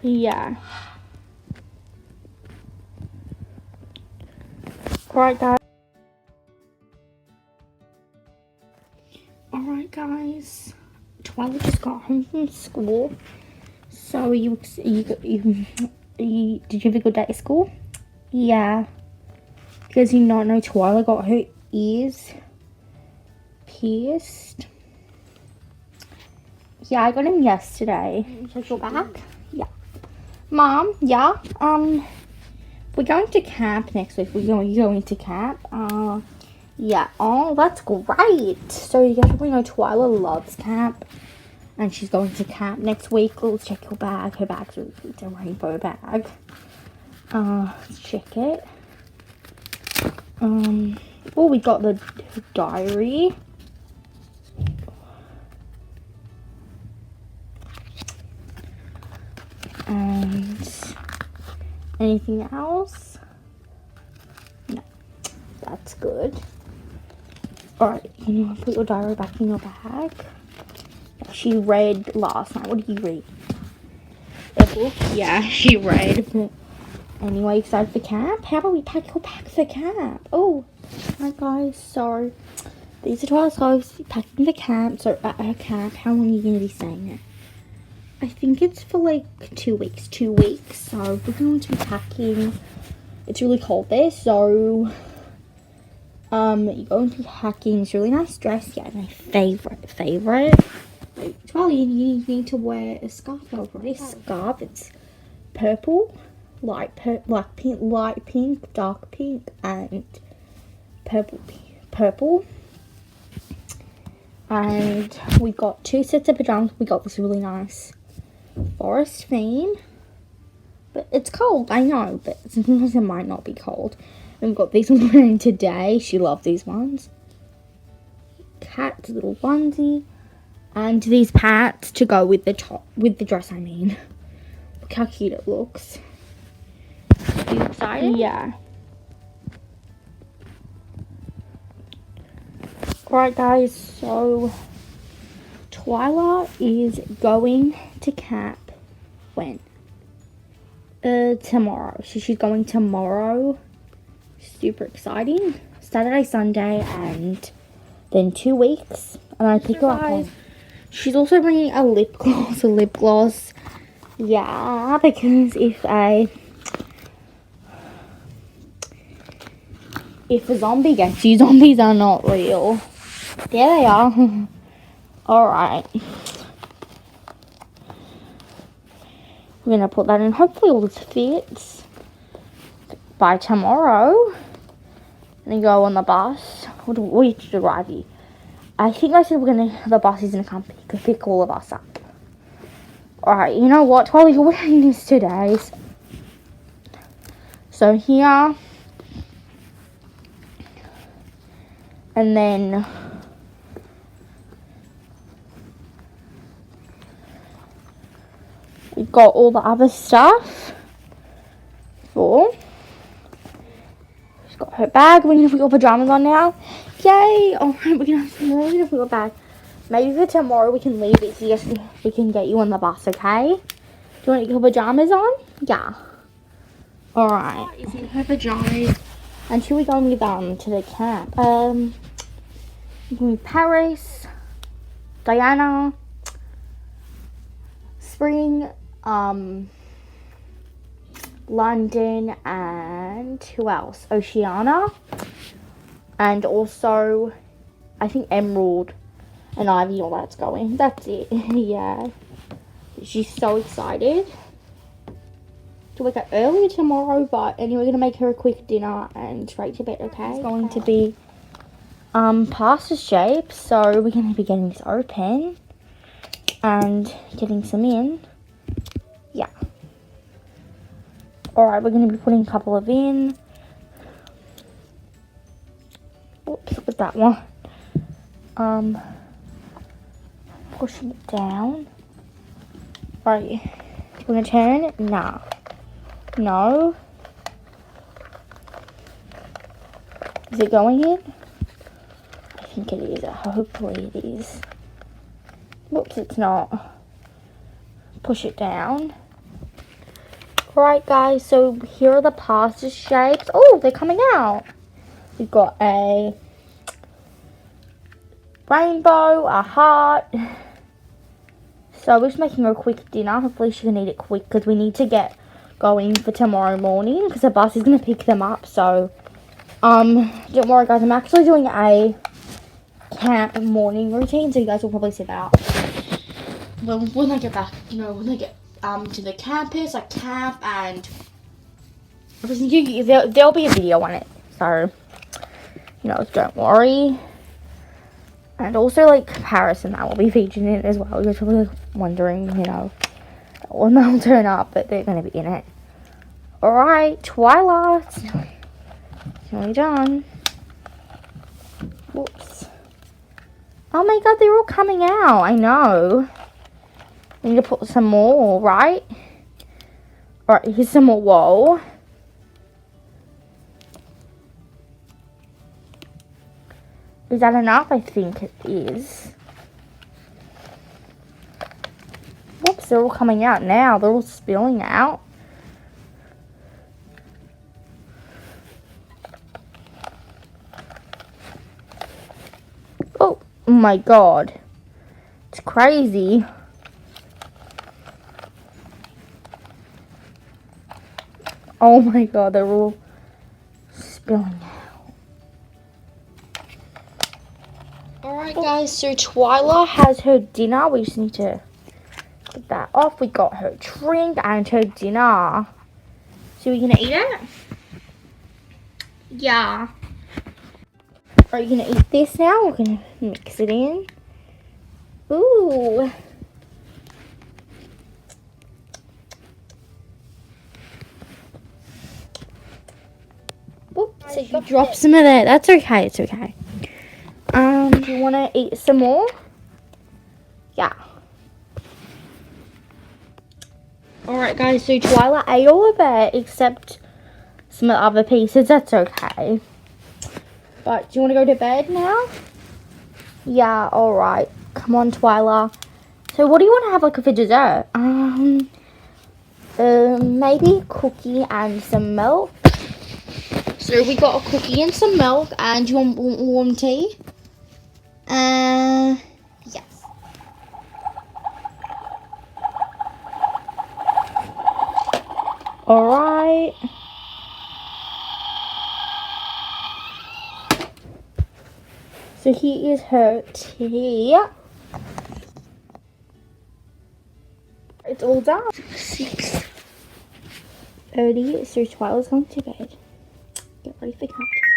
Yeah. Alright, guys. Alright, guys. Twila just got home from school. So, did you have a good day at school? Yeah. Because you not know Twila got her ears pierced. Yeah, I got him yesterday. Check your back? Yeah. Mom, yeah. We're going to camp next week. We're going to camp. Yeah. Oh, that's great. So you guys probably know Twila loves camp. And she's going to camp next week. Let's check your bag. Her bag's really good. It's a rainbow bag. Let's check it. Oh, we got the diary. And anything else? No. That's good. Alright, you want to put your diary back in your bag? She read last night. What did you read? A book? Yeah, she read. But anyway, excited for camp? How about we pack your bag for camp? Oh, hi guys. So, these are Twila's clothes. Packing for camp. So, at her camp, how long are you going to be staying there? I think it's for like 2 weeks. 2 weeks. So, we're going to be packing. It's really cold there. So, you're going to be packing this really nice dress. Yeah, my favorite. Twila, you need to wear a scarf over this scarf. It's purple, light pink, dark pink, and purple. And we got 2 sets of pajamas. We got this really nice forest theme, but it's cold. I know, but sometimes it might not be cold. And we've got these ones wearing today. She loved these ones. Cat's little onesie. And these pants to go with the top, with the dress, I mean. Look how cute it looks. Are you excited? Yeah. Alright guys, so Twila is going to camp when? Tomorrow. So she's going tomorrow. Super exciting. Saturday, Sunday, and then 2 weeks. And I pick her up on. She's also bringing a lip gloss. Yeah, because if a zombie gets you, zombies are not real. There they are. Alright. We're going to put that in. Hopefully all this fits by tomorrow. And then go on the bus. What do we have to arrive here? I think I said the bus isn't a company. Could pick all of us up. Alright, you know what? Twila, you're wearing this today. So here. And then we've got all the other stuff. She's got her bag. We're going to put your pajamas on now. Yay! Alright, we're going to put your bag. Maybe for tomorrow we can leave it so we can get you on the bus, okay? Do you want to get your pajamas on? Yeah. Alright. Is in her pajamas. And she'll be going with to the camp. Paris, Diana, Spring, London, and who else? Oceana. And also, I think Emerald and Ivy, all that's going. That's it. Yeah. She's so excited to wake up early tomorrow, but anyway, we're going to make her a quick dinner and straight to bed, okay? It's going to be pasta shape, so we're going to be getting this open and getting some in. Yeah. Alright, we're going to be putting a couple of in. Whoops, look at that one. Pushing it down. Alright, you want to turn it? Nah. No. Is it going in? I think it is. Hopefully it is. Whoops, it's not. Push it down. Alright guys, so here are the pasta shapes. Oh, they're coming out. We've got a rainbow, a heart. So we're just making her a quick dinner. Hopefully she can eat it quick because we need to get going for tomorrow morning because the bus is going to pick them up. So, don't worry guys, I'm actually doing a camp morning routine. So you guys will probably see that when I get back, you know, when I get to the campus, like camp and everything. There'll be a video on it. So, you know, don't worry. And also, like, Paris and that will be featured in it as well. You're probably wondering, you know, when they'll turn up, but they're going to be in it. Alright, Twila. It's nearly done. Whoops. Oh my god, they're all coming out. I know. We need to put some more, right? Alright, here's some more wool. Is that enough? I think it is. Whoops, they're all coming out now. They're all spilling out. Oh my god. It's crazy. Oh my god, they're all spilling out. Alright guys, so Twila has her dinner. We just need to get that off. We got her drink and her dinner. So we're gonna eat it? Yeah. Are you gonna eat this now? We're gonna mix it in. Ooh. Oops, so you dropped some of that. That's okay, it's okay. Do you want to eat some more? Yeah. Alright guys, so Twila ate all of it except some of the other pieces. That's okay. But do you want to go to bed now? Yeah, alright. Come on, Twila. So what do you want to have like for dessert? Maybe a cookie and some milk. So we got a cookie and some milk, and do you want warm tea? Yes. Alright. So here is her tea. It's all done. 6:30, so Twila's going to bed. Get ready for camp.